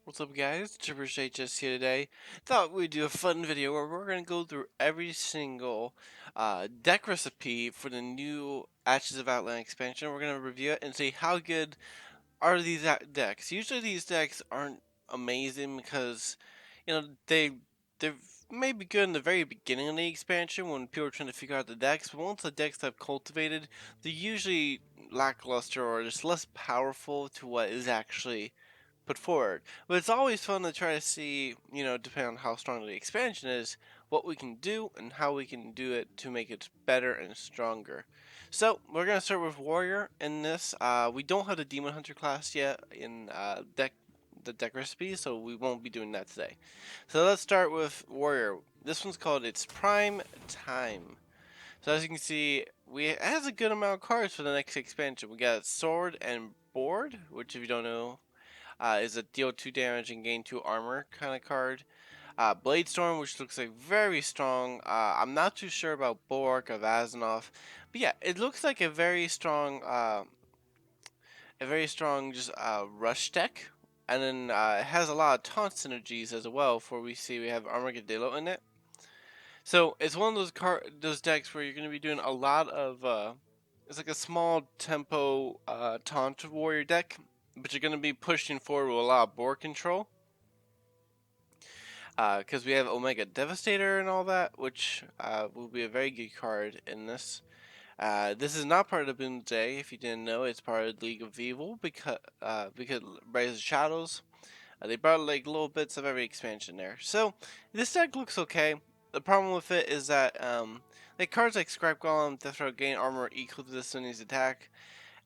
What's up guys, Trippers HS here today. Thought we'd do a fun video where we're going to go through every single deck recipe for the new Ashes of Outland expansion. We're going to review it and see how good are these decks. Usually these decks aren't amazing because, they may be good in the very beginning of the expansion when people are trying to figure out the decks, but once the decks have cultivated, they're usually lackluster or just less powerful to what is actually put forward. But it's always fun to try to see, depending on how strong the expansion is, what we can do and how we can do it to make it better and stronger. So we're gonna start with Warrior in this. We don't have the Demon Hunter class yet in the deck recipe, so we won't be doing that today. So let's start with Warrior. This one's called It's Prime Time. So as you can see, it has a good amount of cards for the next expansion. We got Sword and Board, which if you don't know is a deal 2 damage and gain 2 armor kind of card. Blade Storm, which looks like very strong. I'm not too sure about Bork or Vazanov, but yeah, it looks like a very strong just rush deck. And then it has a lot of taunt synergies as well. For we have Armadillo in it, so it's one of those decks where you're going to be doing a lot of. It's like a small tempo taunt warrior deck, but you're going to be pushing forward with a lot of board control. Because we have Omega Devastator and all that, which will be a very good card in this. This is not part of the Doomsday, if you didn't know. It's part of League of Evil because Rise of Shadows. They brought like little bits of every expansion there. So this deck looks okay. The problem with it is that like cards like Scrap Golem, Death Row gain armor equal to this enemy's attack.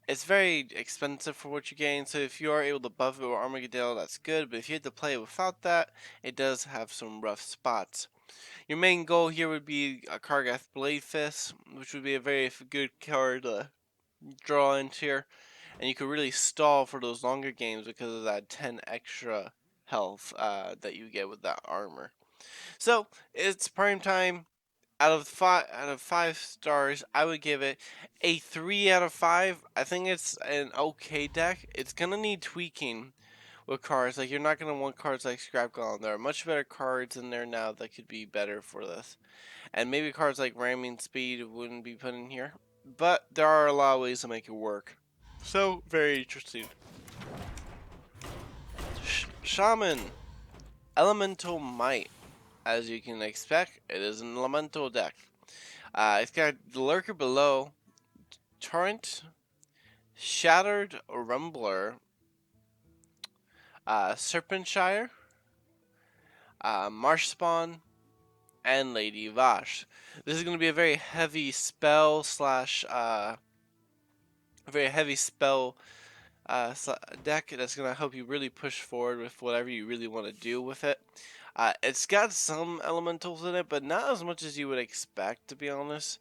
It's very expensive for what you gain, so if you are able to buff it with Armadillo, that's good, but if you had to play it without that, it does have some rough spots. Your main goal here would be a Kargath Blade Fist, which would be a very good card to draw into here, and you could really stall for those longer games because of that 10 extra health that you get with that armor. So, it's prime time. Out of 5 stars, I would give it a 3 out of 5. I think it's an okay deck. It's gonna need tweaking with cards. Like you're not gonna want cards like Scrap Golem. There are much better cards in there now that could be better for this. And maybe cards like Ramming Speed wouldn't be put in here. But there are a lot of ways to make it work. So very interesting. Shaman, Elemental Might. As you can expect, it is an elemental deck. It's got the Lurker below, Torrent, Shattered Rumbler, Serpentshire, Marshspawn, and Lady Vash. This is going to be a very heavy spell slash, very heavy spell deck that's going to help you really push forward with whatever you really want to do with it. It's got some elementals in it, but not as much as you would expect, to be honest.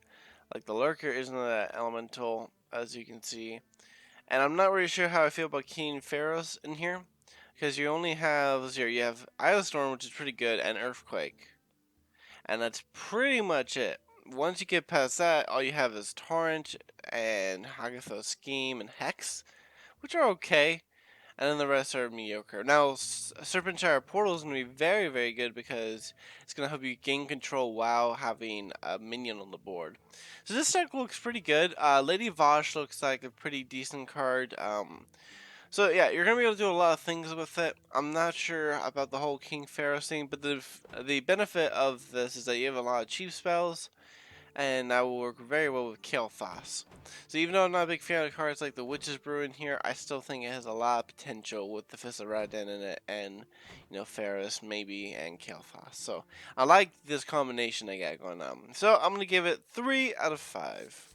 Like the Lurker isn't an elemental, as you can see. And I'm not really sure how I feel about King Pharaohs in here. Because you only have, you have Isle Storm, which is pretty good, and Earthquake. And that's pretty much it. Once you get past that, all you have is Torrent and Hagathos Scheme and Hex, which are okay. And then the rest are mediocre. Now, Serpentshire Portal is going to be very, very good because it's going to help you gain control while having a minion on the board. So this deck looks pretty good. Lady Vosh looks like a pretty decent card. So yeah, you're going to be able to do a lot of things with it. I'm not sure about the whole King Pharaoh thing, but the benefit of this is that you have a lot of cheap spells, and that will work very well with Kael'thas. So even though I'm not a big fan of cards like the Witch's Brew in here, I still think it has a lot of potential with the Fist of Radin in it, and Pharos maybe, and Kael'thas. So I like this combination they got going on. So I'm gonna give it 3 out of 5.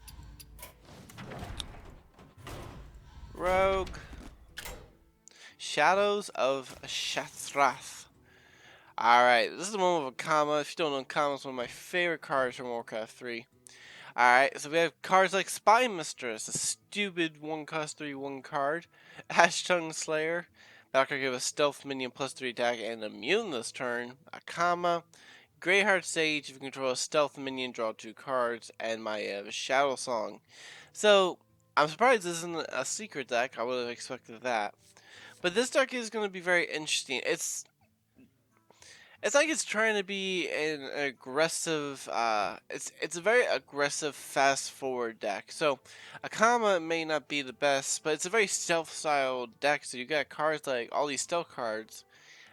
Rogue, Shadows of Shathrath. Alright, this is the one with a comma. If you don't know, comma is one of my favorite cards from Warcraft 3. Alright, so we have cards like Spy Mistress, a stupid 1-cost 3/1 card. Ashtongue Slayer, that could give a stealth minion +3 attack and immune this turn. A comma. Greyheart Sage, if you control a stealth minion, draw 2 cards. And my Shadow Song. So, I'm surprised this isn't a secret deck. I would have expected that. But this deck is going to be very interesting. It's like it's trying to be an aggressive. It's a very aggressive, fast forward deck. So, Akama may not be the best, but it's a very stealth style deck. So you got cards like all these stealth cards,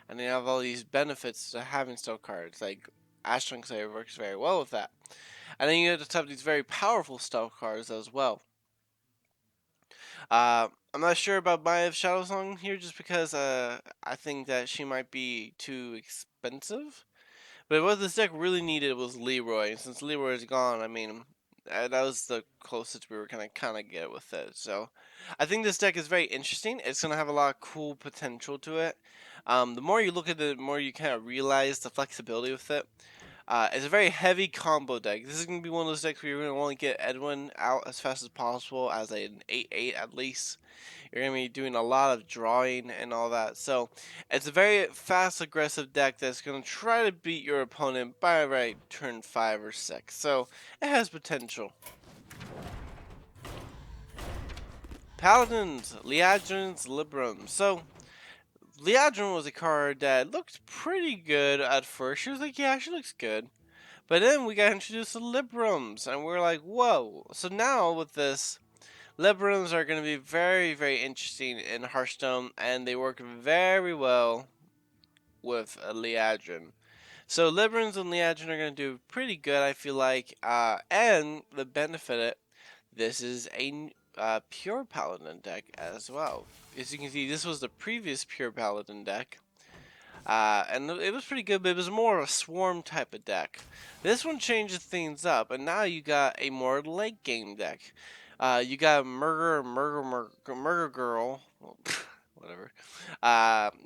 and they have all these benefits to having stealth cards. Like Ashton Slayer works very well with that, and then you just have these very powerful stealth cards as well. I'm not sure about Maya of Shadow Song here, just because I think that she might be too expensive. But what this deck really needed was Leroy, and since Leroy is gone, I mean, that was the closest we were gonna kind of get with it. So, I think this deck is very interesting. It's gonna have a lot of cool potential to it. The more you look at it, the more you kind of realize the flexibility with it. It's a very heavy combo deck. This is gonna be one of those decks where you're gonna want to get Edwin out as fast as possible as an 8/8 at least. You're going to be doing a lot of drawing and all that. So it's a very fast, aggressive deck that's going to try to beat your opponent by right turn 5 or 6. So it has potential. Paladins, Liadrins, Librams. So Liadrin was a card that looked pretty good at first. She was like, yeah, she looks good. But then we got introduced to Librams, and we're like, whoa. So now with this, Librams are going to be very, very interesting in Hearthstone, and they work very well with Liadrin. So Librams and Liadrin are going to do pretty good, I feel like. And the benefit it, this is a pure Paladin deck as well. As you can see, this was the previous pure Paladin deck. And it was pretty good, but it was more of a swarm type of deck. This one changes things up, and now you got a more late game deck. You got Murder Girl, well, whatever.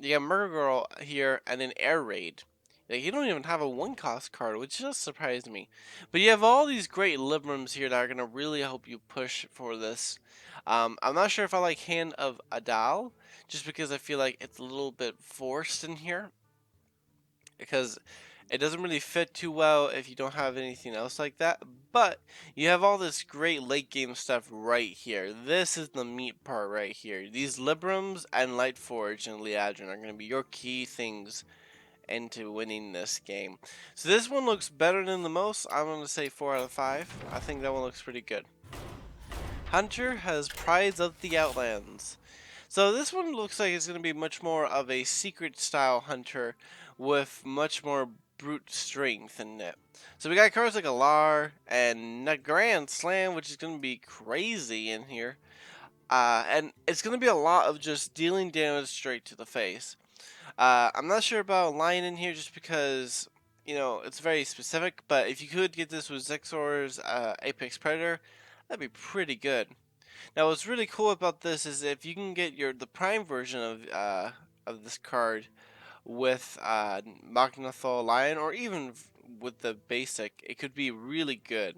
You got Murder Girl here, and then Air Raid. Like, you don't even have a one cost card, which just surprised me. But you have all these great Librams here that are gonna really help you push for this. I'm not sure if I like Hand of Adal, just because I feel like it's a little bit forced in here, because it doesn't really fit too well if you don't have anything else like that. But you have all this great late game stuff right here. This is the meat part right here. These Librams and Lightforge and Liadrin are going to be your key things into winning this game. So this one looks better than the most. I'm going to say 4 out of 5. I think that one looks pretty good. Hunter has Prides of the Outlands. So this one looks like it's going to be much more of a secret style hunter with much more brute strength in it. So we got cards like Alar and Grand Slam, which is going to be crazy in here. And it's going to be a lot of just dealing damage straight to the face. I'm not sure about Lion in here just because, you know, it's very specific. But if you could get this with Zexor's Apex Predator, that'd be pretty good. Now, what's really cool about this is if you can get the Prime version of this card with Magnathol Lion, or even with the basic, it could be really good.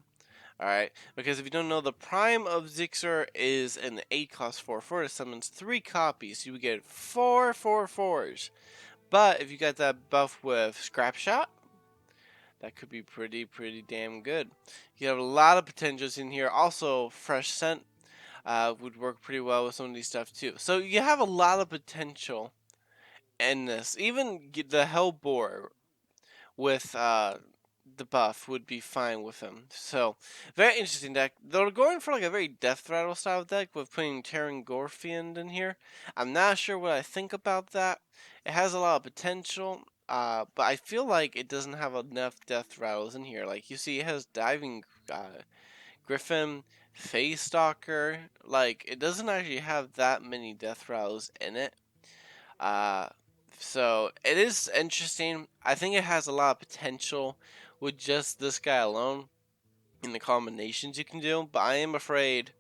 Alright, because if you don't know, the Prime of Zixer is an 8 cost 4/4. It summons 3 copies, so you would get 4 4/4s. But if you got that buff with Scrap Shot, that could be pretty damn good. You have a lot of potentials in here. Also, Fresh Scent would work pretty well with some of these stuff too. So you have a lot of potential in this. Even the Hellbore with the buff would be fine with him. So very interesting deck. They're going for like a very Death Rattle style deck with putting Terran Gorfiend in here. I'm not sure what I think about that. It has a lot of potential. But I feel like it doesn't have enough Death Rattles in here. Like you see, it has Diving Griffin, Phase Stalker. Like, it doesn't actually have that many Death Rattles in it. So it is interesting. I think it has a lot of potential with just this guy alone in the combinations you can do, but I am afraid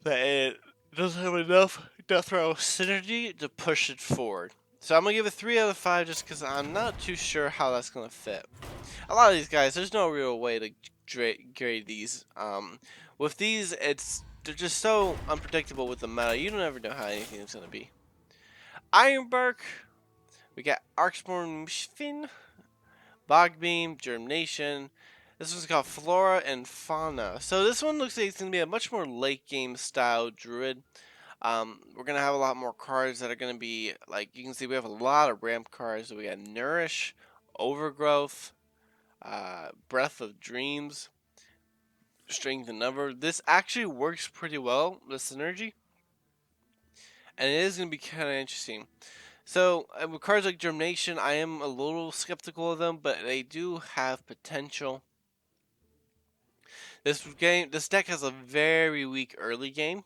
that it doesn't have enough Death Rattle synergy to push it forward. So I'm gonna give it 3 out of 5 just because I'm not too sure how that's gonna fit. A lot of these guys, there's no real way to grade these. With these, they're just so unpredictable with the meta. You don't ever know how anything is gonna be. Ironbark, we got Arksborn Mishfin, Bogbeam, Germination. This one's called Flora and Fauna. So this one looks like it's gonna be a much more late game style Druid. We're gonna have a lot more cards that are gonna be like you can see we have a lot of ramp cards. So we got Nourish, Overgrowth, Breath of Dreams, Strength and Number. This actually works pretty well, the synergy, and it is gonna be kind of interesting. So with cards like Germination, I am a little skeptical of them, but they do have potential. This deck has a very weak early game.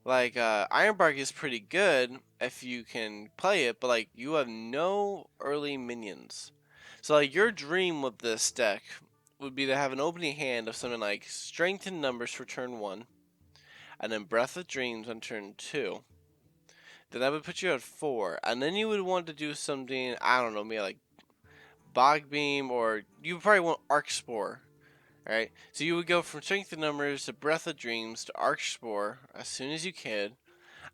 Like Ironbark is pretty good if you can play it, but like you have no early minions. So like your dream with this deck would be to have an opening hand of something like Strength in Numbers for turn 1, and then Breath of Dreams on turn 2. Then that would put you at 4, and then you would want to do something, I don't know, maybe like Bog Beam, or you probably want Arc Spore. Right? So you would go from Strength in Numbers to Breath of Dreams to Arc Spore as soon as you can.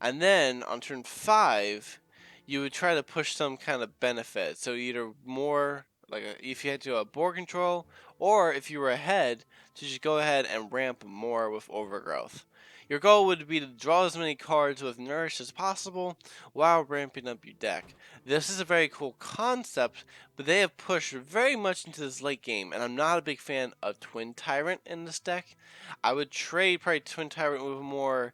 And then on turn 5, you would try to push some kind of benefit. So either more, like if you had to do a board control, or if you were ahead, to just go ahead and ramp more with Overgrowth. Your goal would be to draw as many cards with Nourish as possible while ramping up your deck. This is a very cool concept, but they have pushed very much into this late game, and I'm not a big fan of Twin Tyrant in this deck. I would trade probably Twin Tyrant with a more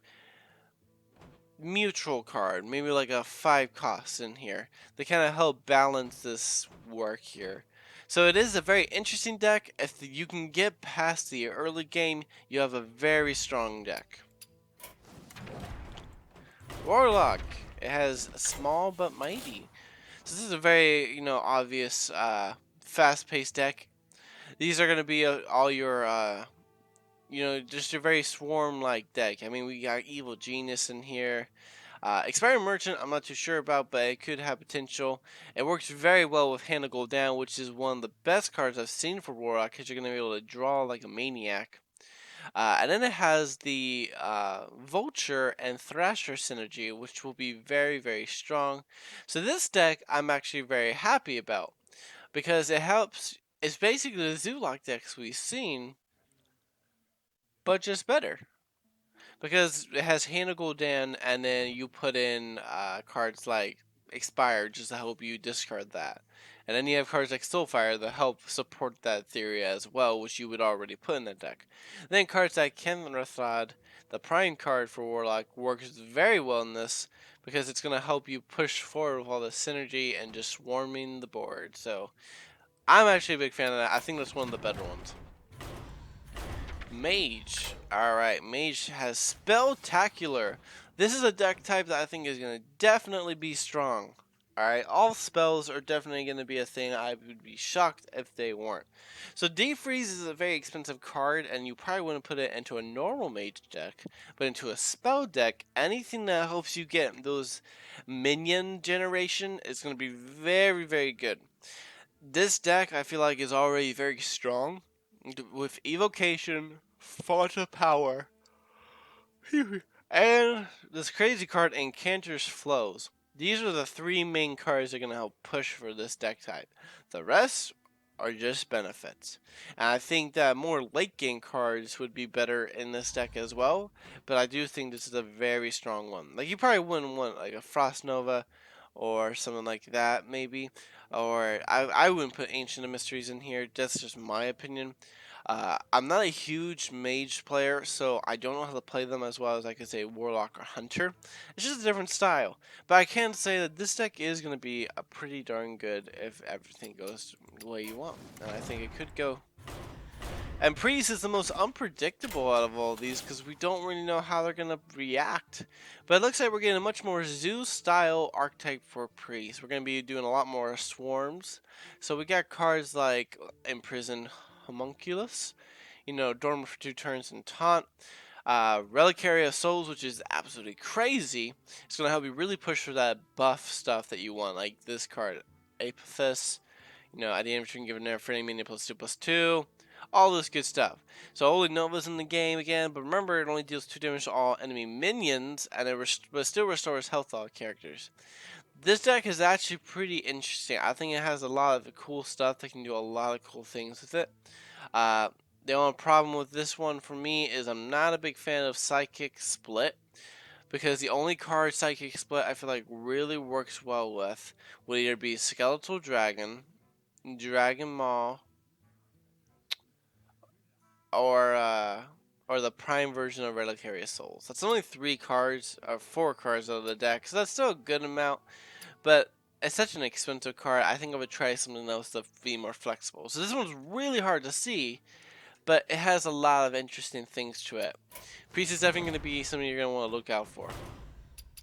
mutual card, maybe like a 5 cost in here. They kind of help balance this work here. So it is a very interesting deck. If you can get past the early game, you have a very strong deck. Warlock. It has small but mighty. So this is a very, obvious, fast-paced deck. These are going to be all your, just a very swarm-like deck. I mean, we got Evil Genius in here. Expiring Merchant, I'm not too sure about, but it could have potential. It works very well with Hand of Gold Down, which is one of the best cards I've seen for Warlock, because you're going to be able to draw like a maniac. And then it has the Vulture and Thrasher synergy, which will be very, very strong. So this deck I'm actually very happy about, because it helps. It's basically the Zoolock decks we've seen, but just better. Because it has Hand of Gul'dan, and then you put in cards like Expire just to help you discard that. And then you have cards like Soulfire that help support that theory as well, which you would already put in the deck. Then cards like Kenrathod, the Prime card for Warlock, works very well in this because it's going to help you push forward with all the synergy and just swarming the board. So I'm actually a big fan of that. I think that's one of the better ones. Mage. Alright, Mage has Spelltacular. This is a deck type that I think is going to definitely be strong. Alright, all spells are definitely going to be a thing. I would be shocked if they weren't. So Defreeze is a very expensive card, and you probably wouldn't put it into a normal Mage deck. But into a spell deck, anything that helps you get those minion generation is going to be very, very good. This deck, I feel like, is already very strong. With Evocation, Font of Power, and this crazy card, Incanter's Flows. These are the 3 main cards that are going to help push for this deck type. The rest are just benefits. And I think that more late game cards would be better in this deck as well, but I do think this is a very strong one. Like, you probably wouldn't want like a Frost Nova or something like that, maybe. Or I wouldn't put Ancient of Mysteries in here. That's just my opinion. I'm not a huge mage player, so I don't know how to play them as well as I could say Warlock or Hunter. It's just a different style. But I can say that this deck is going to be a pretty darn good if everything goes the way you want. And I think it could go. And Priest is the most unpredictable out of all these because we don't really know how they're going to react. But it looks like we're getting a much more Zoo-style archetype for Priest. We're going to be doing a lot more swarms. So we got cards like Imprison Homunculus, Dormant for 2 turns and Taunt. Reliquary of Souls, which is absolutely crazy. It's going to help you really push for that buff stuff that you want, like this card, Apathis. At the end, you can give a nerf for any minion +2/+2. All this good stuff. So Holy Nova's in the game again, but remember it only deals 2 damage to all enemy minions, and but still restores health to all characters. This deck is actually pretty interesting. I think it has a lot of cool stuff that can do a lot of cool things with it. The only problem with this one for me is I'm not a big fan of Psychic Split, because the only card Psychic Split I feel like really works well with would either be Skeletal Dragon, Dragon Maw, or the Prime version of Reliquary of Souls. That's only 3 cards or 4 cards out of the deck, so that's still a good amount. But it's such an expensive card. I think I would try something else to be more flexible. So this one's really hard to see, but it has a lot of interesting things to it. Priest is definitely going to be something you're going to want to look out for.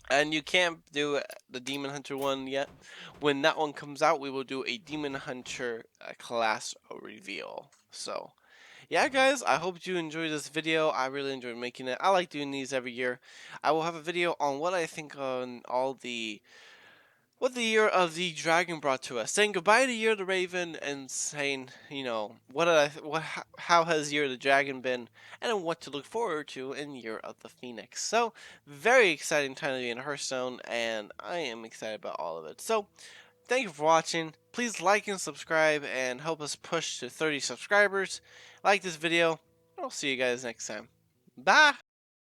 And you can't do the Demon Hunter one yet. When that one comes out, we will do a Demon Hunter class reveal. So, yeah, guys, I hope you enjoyed this video. I really enjoyed making it. I like doing these every year. I will have a video on what I think on all the what the year of the dragon brought to us, saying goodbye to Year of the Raven and saying, how has Year of the Dragon been, and what to look forward to in Year of the Phoenix. So, very exciting time to be in Hearthstone, and I am excited about all of it. So, thank you for watching. Please like and subscribe, and help us push to 30 subscribers. Like this video, and I'll see you guys next time. Bye!